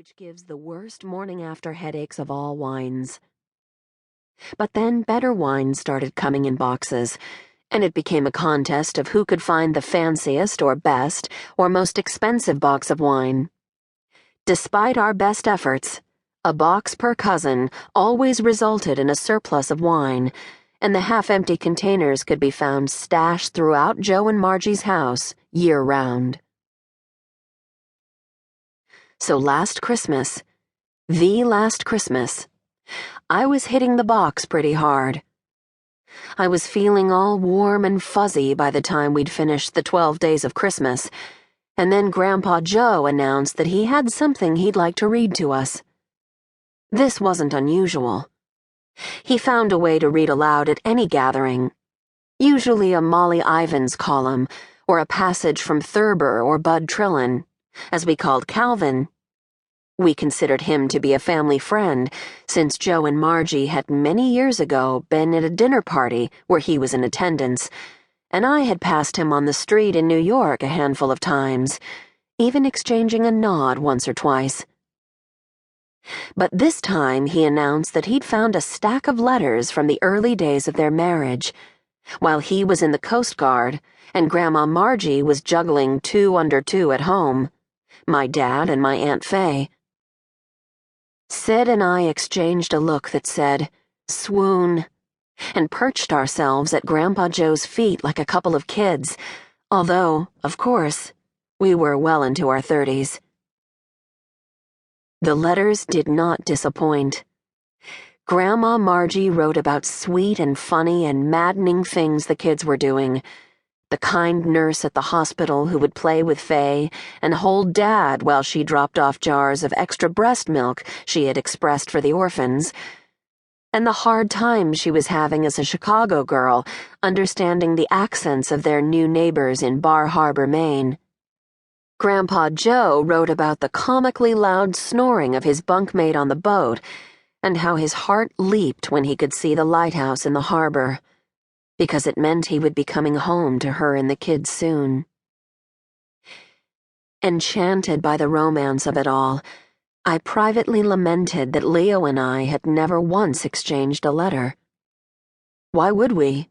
which gives the worst morning after headaches of all wines. But then better wines started coming in boxes, and it became a contest of who could find the fanciest or best or most expensive box of wine. Despite our best efforts, a box per cousin always resulted in a surplus of wine, and the half-empty containers could be found stashed throughout Joe and Margie's house year-round. So last Christmas, I was hitting the box pretty hard. I was feeling all warm and fuzzy by the time we'd finished the 12 days of Christmas, and then Grandpa Joe announced that he had something he'd like to read to us. This wasn't unusual. He found a way to read aloud at any gathering, usually a Molly Ivins column or a passage from Thurber or Bud Trillin, as we called Calvin. We considered him to be a family friend, since Joe and Margie had many years ago been at a dinner party where he was in attendance, and I had passed him on the street in New York a handful of times, even exchanging a nod once or twice. But this time he announced that he'd found a stack of letters from the early days of their marriage, while he was in the Coast Guard and Grandma Margie was juggling 2 under 2 at home, my dad and my Aunt Fay. Sid and I exchanged a look that said, "Swoon," and perched ourselves at Grandpa Joe's feet like a couple of kids, although, of course, we were well into our 30s. The letters did not disappoint. Grandma Margie wrote about sweet and funny and maddening things the kids were doing. The kind nurse at the hospital who would play with Faye and hold Dad while she dropped off jars of extra breast milk she had expressed for the orphans, and the hard time she was having as a Chicago girl understanding the accents of their new neighbors in Bar Harbor, Maine. Grandpa Joe wrote about the comically loud snoring of his bunkmate on the boat and how his heart leaped when he could see the lighthouse in the harbor, because it meant he would be coming home to her and the kids soon. Enchanted by the romance of it all, I privately lamented that Leo and I had never once exchanged a letter. Why would we?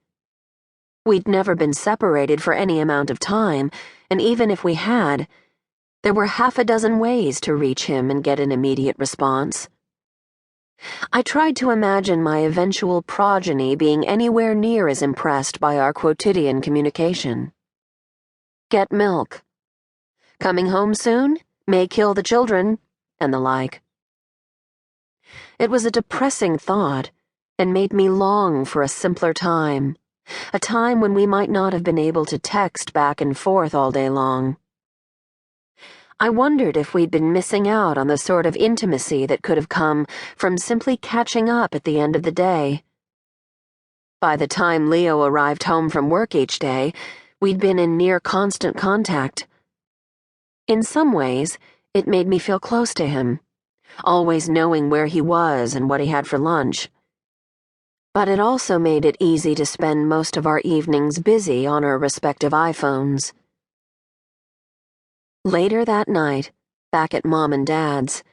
We'd never been separated for any amount of time, and even if we had, there were 6 ways to reach him and get an immediate response. I tried to imagine my eventual progeny being anywhere near as impressed by our quotidian communication. Get milk. Coming home soon? May kill the children, and the like. It was a depressing thought, and made me long for a simpler time, a time when we might not have been able to text back and forth all day long. I wondered if we'd been missing out on the sort of intimacy that could have come from simply catching up at the end of the day. By the time Leo arrived home from work each day, we'd been in near constant contact. In some ways, it made me feel close to him, always knowing where he was and what he had for lunch. But it also made it easy to spend most of our evenings busy on our respective iPhones. Later that night, back at Mom and Dad's,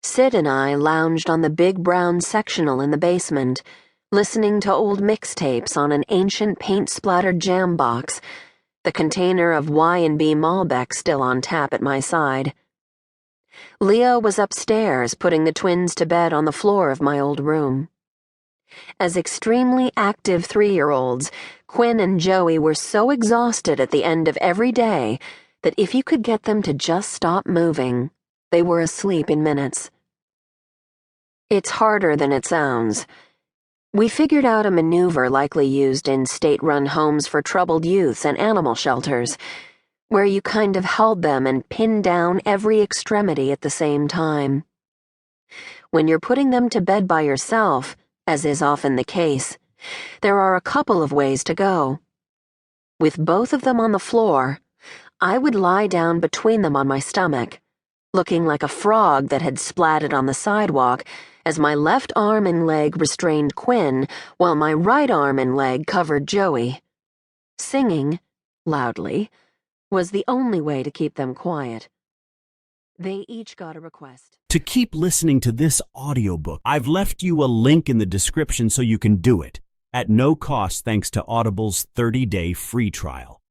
Sid and I lounged on the big brown sectional in the basement, listening to old mixtapes on an ancient paint-splattered jam box, the container of Y&B Malbec still on tap at my side. Leo was upstairs putting the twins to bed on the floor of my old room. As extremely active 3-year-olds, Quinn and Joey were so exhausted at the end of every day that if you could get them to just stop moving, they were asleep in minutes. It's harder than it sounds. We figured out a maneuver likely used in state-run homes for troubled youths and animal shelters, where you kind of held them and pinned down every extremity at the same time. When you're putting them to bed by yourself, as is often the case, there are a couple of ways to go. With both of them on the floor, I would lie down between them on my stomach, looking like a frog that had splatted on the sidewalk as my left arm and leg restrained Quinn while my right arm and leg covered Joey. Singing, loudly, was the only way to keep them quiet. They each got a request. To keep listening to this audiobook, I've left you a link in the description so you can do it, at no cost thanks to Audible's 30-day free trial.